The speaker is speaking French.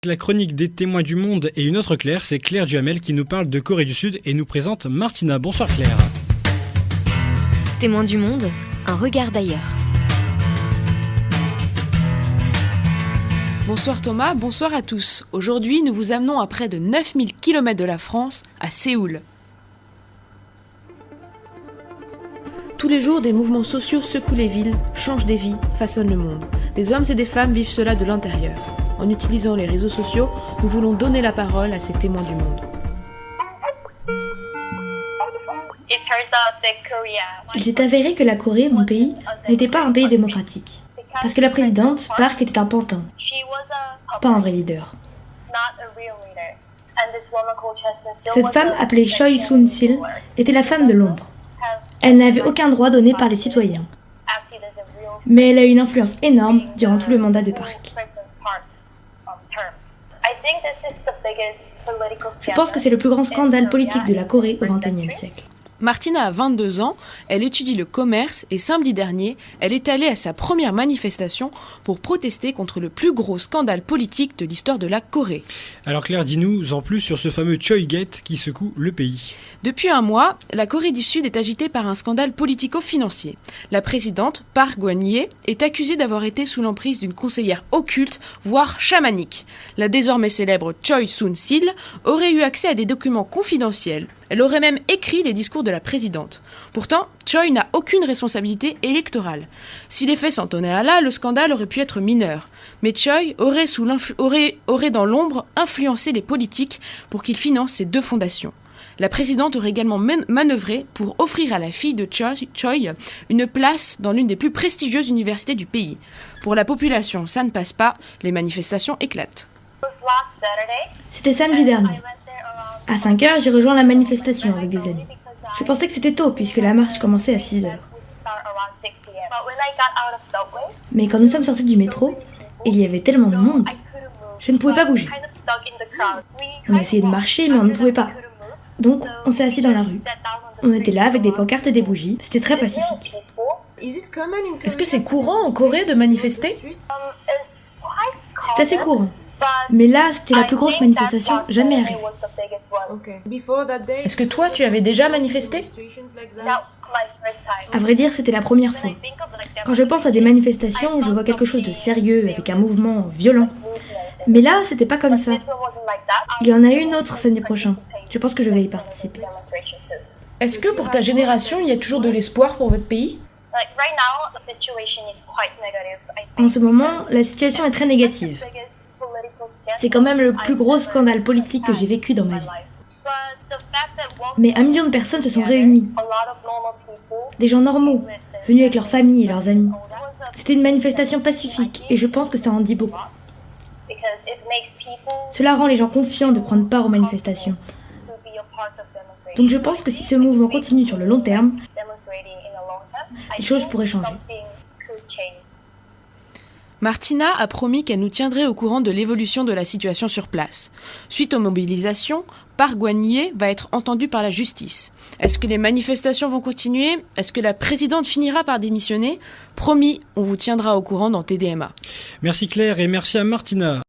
La chronique des témoins du monde et une autre Claire, c'est Claire Duhamel qui nous parle de Corée du Sud et nous présente Martina. Bonsoir Claire. Témoins du monde, un regard d'ailleurs. Bonsoir Thomas, bonsoir à tous. Aujourd'hui, nous vous amenons à près de 9000 km de la France, à Séoul. Tous les jours, des mouvements sociaux secouent les villes, changent des vies, façonnent le monde. Des hommes et des femmes vivent cela de l'intérieur. En utilisant les réseaux sociaux, nous voulons donner la parole à ces témoins du monde. Il s'est avéré que la Corée, mon pays, n'était pas un pays démocratique. Parce que la présidente, Park, était un pantin, pas un vrai leader. Cette femme, appelée Choi Soon-sil, était la femme de l'ombre. Elle n'avait aucun droit donné par les citoyens. Mais elle a eu une influence énorme durant tout le mandat de Park. Je pense que c'est le plus grand scandale politique de la Corée au XXIe siècle. Martina a 22 ans, elle étudie le commerce et samedi dernier, elle est allée à sa première manifestation pour protester contre le plus gros scandale politique de l'histoire de la Corée. Alors Claire, dis-nous en plus sur ce fameux Choygate qui secoue le pays. Depuis un mois, la Corée du Sud est agitée par un scandale politico-financier. La présidente, Park Geun-hye, est accusée d'avoir été sous l'emprise d'une conseillère occulte, voire chamanique. La désormais célèbre Choi Soon-sil aurait eu accès à des documents confidentiels. Elle aurait même écrit les discours de la présidente. Pourtant, Choi n'a aucune responsabilité électorale. Si les faits s'en tenaient à là, le scandale aurait pu être mineur. Mais Choi aurait dans l'ombre influencé les politiques pour qu'ils financent ces deux fondations. La présidente aurait également manœuvré pour offrir à la fille de Choi une place dans l'une des plus prestigieuses universités du pays. Pour la population, ça ne passe pas, les manifestations éclatent. C'était samedi dernier. À 5h, j'ai rejoint la manifestation avec des amis. Je pensais que c'était tôt puisque la marche commençait à 6h. Mais quand nous sommes sortis du métro, il y avait tellement de monde. Je ne pouvais pas bouger. On a essayé de marcher mais on ne pouvait pas. Donc, on s'est assis dans la rue. On était là avec des pancartes et des bougies. C'était très pacifique. Est-ce que c'est courant en Corée de manifester ? C'est assez courant. Mais là, c'était la plus grosse manifestation jamais arrivée. Est-ce que toi, tu avais déjà manifesté ? À vrai dire, c'était la première fois. Quand je pense à des manifestations, je vois quelque chose de sérieux, avec un mouvement violent. Mais là, c'était pas comme ça. Il y en a une autre samedi prochain. Je pense que je vais y participer. Est-ce que pour ta génération, il y a toujours de l'espoir pour votre pays ? En ce moment, la situation est très négative. C'est quand même le plus gros scandale politique que j'ai vécu dans ma vie. Mais 1 million de personnes se sont réunies. Des gens normaux, venus avec leurs familles et leurs amis. C'était une manifestation pacifique et je pense que ça en dit beaucoup. Cela rend les gens confiants de prendre part aux manifestations. Donc je pense que si ce mouvement continue sur le long terme, les choses pourraient changer. Martina a promis qu'elle nous tiendrait au courant de l'évolution de la situation sur place. Suite aux mobilisations, Park Geun-hye va être entendue par la justice. Est-ce que les manifestations vont continuer ? Est-ce que la présidente finira par démissionner ? Promis, on vous tiendra au courant dans TDMA. Merci Claire et merci à Martina.